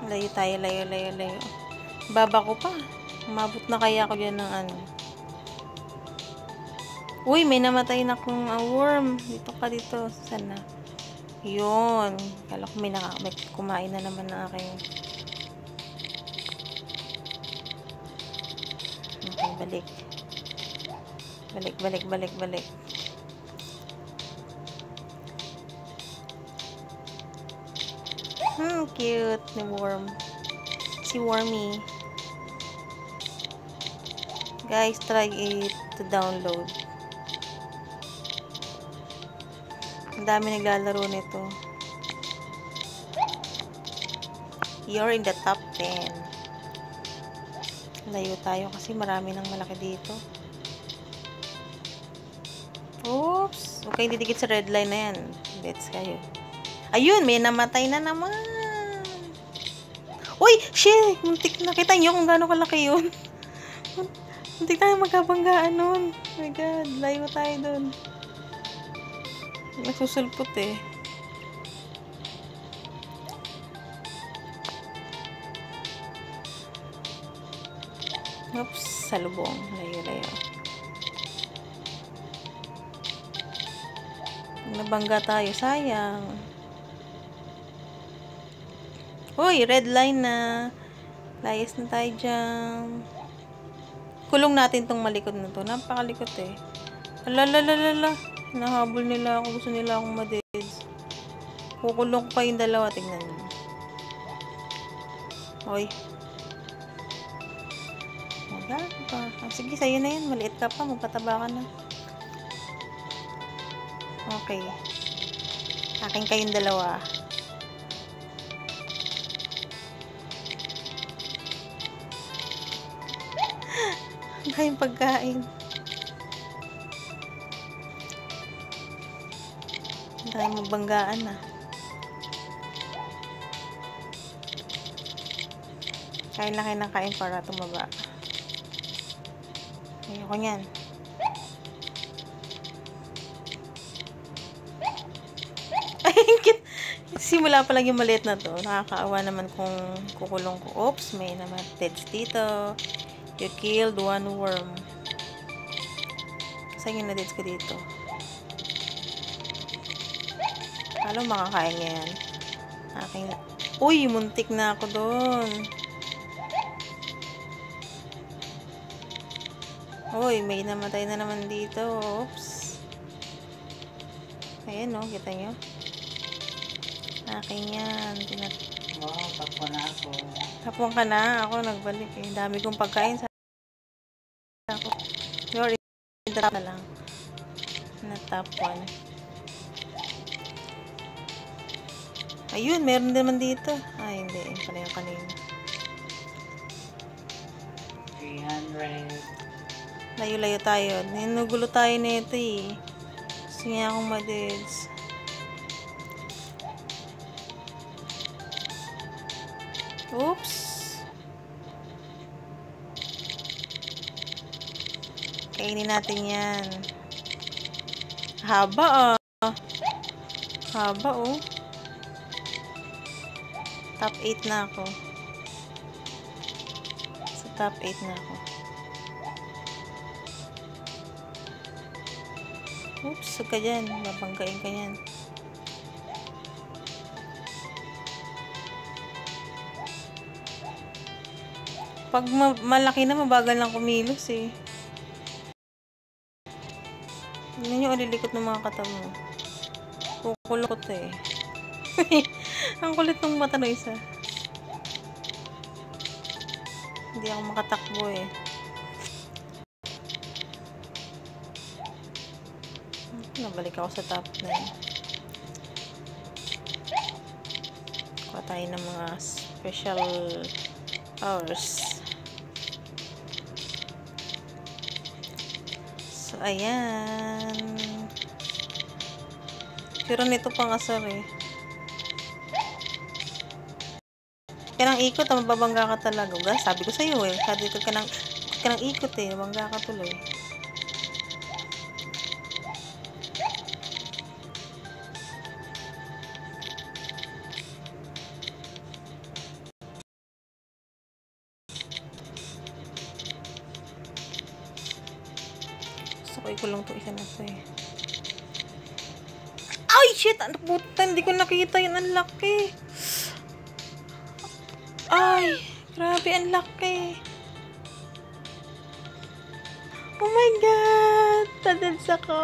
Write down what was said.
Layo tayo, layo, layo, layo. Baba ko pa. Umabot na kaya ako dyan ng ano. Uy, may namatay na akong worm. Dito ka dito. Saan na? Yun. Kala ko may kumain na naman na aking. Okay, balik. Balik. Cute ni worm. Si Wormy. Guys, try it to download. Ang dami naglalaro nito. You're in the top 10. Layo tayo kasi marami nang malaki dito. Oops! Okay, didikit sa red line na yan. Let's kayo. Ayun! May namatay na naman! Uy! Shit! Muntik na. Kita nyo kung gaano kalaki yun. Muntik tayo magkabanggaan nun. Oh my God. Layo tayo dun. Nagsusulpot eh. Oops! Salubong. Layo. Nabangga tayo. Sayang. Uy! Red line na. Layas na tayo dyan. Kulong natin tong malikot na to. Napakalikot eh. Alalala. Nahabol nila ako. Gusto nila akong madeds. Kukulong ko kayong dalawa. Tingnan nyo. Hoy. Magano pa. Sige, sa'yo na yan. Maliit ka pa. Magpataba ka na. Okay. Akin kayong dalawa. Ang daming pagkain. Ang daming magbanggaan na. Kain na kayo ng kain para tumaba. Ayoko nyan. Ay, simula pa lang yung maliit na to. Nakakaawa naman kung kukulong ko. Oops, may naman deads dito. You killed one worm. Saan yung na-deads ko dito? Paano makakain niya yan? Aking... Uy, muntik na ako doon. Uy, may namatay na naman dito. Oops. Ayan o, kita nyo? Akin yan. Wow, tapon na ako. Tapon ka na. Ako nagbalik eh. Dami kong pagkain sa ako. You're in the top na lang. Na top 1. Ayun, meron naman dito. Ay, hindi. Yun pala yung kanina. 300. Layo-layo tayo. Ninugulo tayo nito eh. Gusto niya akong madeds. Oops. Kainin natin yan. Haba Haba oh. Top 8 na ako. Sa top 8 na ako. Oops, huwag ka dyan. Babanggain ka yan. Pag malaki na, mabagal lang kumilos eh. Hindi nyo alilikot ng mga kata mo. Kukulot eh. Ang kulit ng mata ng isa. Hindi ako makatakbo eh. Nabalik ako sa top 9. Kuha tayo ng mga special powers. So, ayan. Pero nito pang asar eh. Kaya nang ikot, mababangga ka talaga. Sabi ko sa'yo eh. Sabi ko ka nang ikot eh. Mabangga ka tuloy. ko ikulong to isa na to eh. Ay, shit! Ano puta? Hindi ko nakita yun. Ang laki. Ay, grabe. Ang laki. Oh my God! Tadals ako.